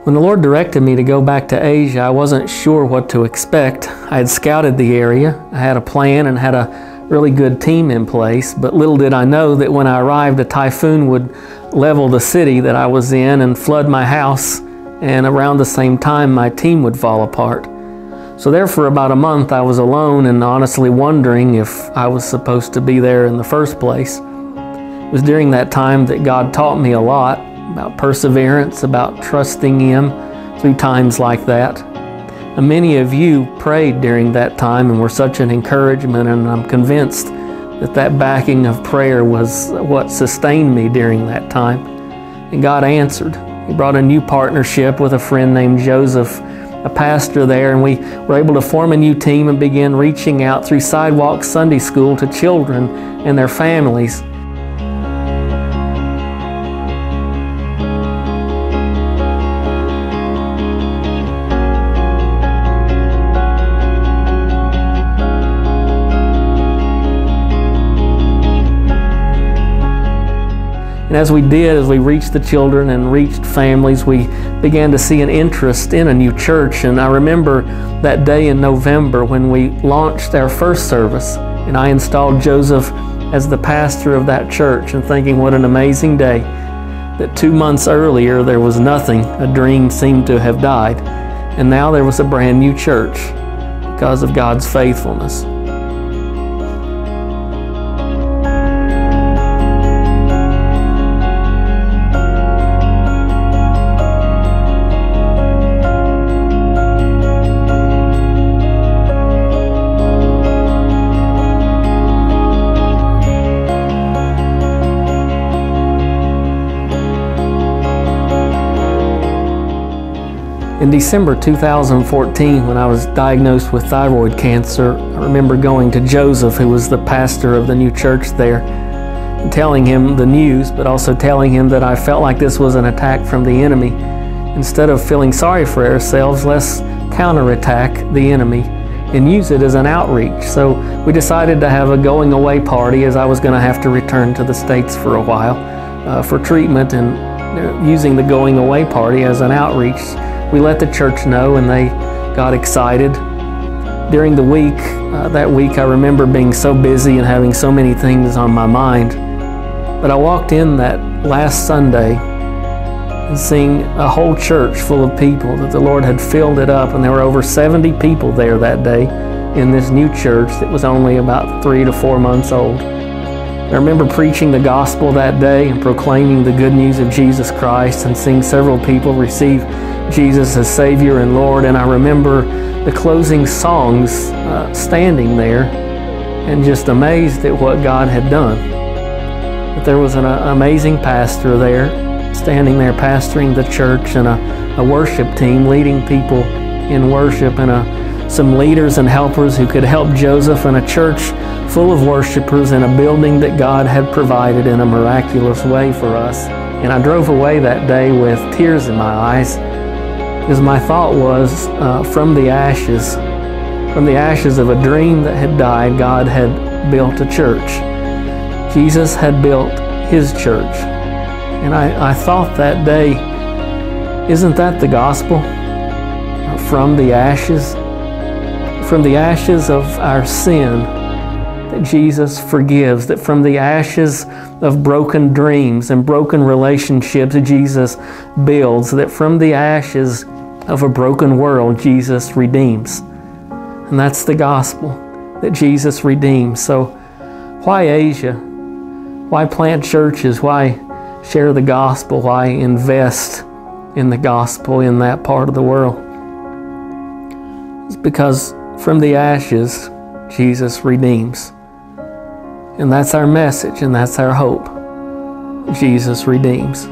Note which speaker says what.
Speaker 1: When the Lord directed me to go back to Asia, I wasn't sure what to expect. I had scouted the area, I had a plan and had a really good team in place, but little did I know that when I arrived, a typhoon would level the city that I was in and flood my house, and around the same time my team would fall apart. So there for about a month I was alone and honestly wondering if I was supposed to be there in the first place. It was during that time that God taught me a lot about perseverance, about trusting Him through times like that. And many of you prayed during that time and were such an encouragement, and I'm convinced that that backing of prayer was what sustained me during that time. And God answered. He brought a new partnership with a friend named Joseph, a pastor there, and we were able to form a new team and begin reaching out through Sidewalk Sunday School to children and their families. And as we reached the children and reached families, we began to see an interest in a new church. And I remember that day in November when we launched our first service, and I installed Joseph as the pastor of that church, and thinking what an amazing day that 2 months earlier there was nothing. A dream seemed to have died, and now there was a brand new church because of God's faithfulness. In December 2014, when I was diagnosed with thyroid cancer, I remember going to Joseph, who was the pastor of the new church there, and telling him the news, but also telling him that I felt like this was an attack from the enemy. Instead of feeling sorry for ourselves, let's counterattack the enemy and use it as an outreach. So we decided to have a going away party, as I was going to have to return to the States for a while for treatment, and using the going away party as an outreach. We let the church know, and they got excited. During the week, that week I remember being so busy and having so many things on my mind. But I walked in that last Sunday and seeing a whole church full of people, that the Lord had filled it up, and there were over 70 people there that day in this new church that was only about 3 to 4 months old. I remember preaching the gospel that day and proclaiming the good news of Jesus Christ, and seeing several people receive Jesus as Savior and Lord. And I remember the closing songs standing there and just amazed at what God had done. That there was an amazing pastor there, standing there pastoring the church, and a worship team leading people in worship, and some leaders and helpers who could help Joseph, and a church full of worshipers in a building that God had provided in a miraculous way for us. And I drove away that day with tears in my eyes, because my thought was, from the ashes of a dream that had died, God had built a church. Jesus had built His church. And I thought that day, isn't that the gospel? From the ashes of our sin, that Jesus forgives, that from the ashes of broken dreams and broken relationships, Jesus builds, that from the ashes of a broken world, Jesus redeems. And that's the gospel, that Jesus redeems. So why Asia? Why plant churches? Why share the gospel? Why invest in the gospel in that part of the world? It's because from the ashes, Jesus redeems. And that's our message, and that's our hope. Jesus redeems.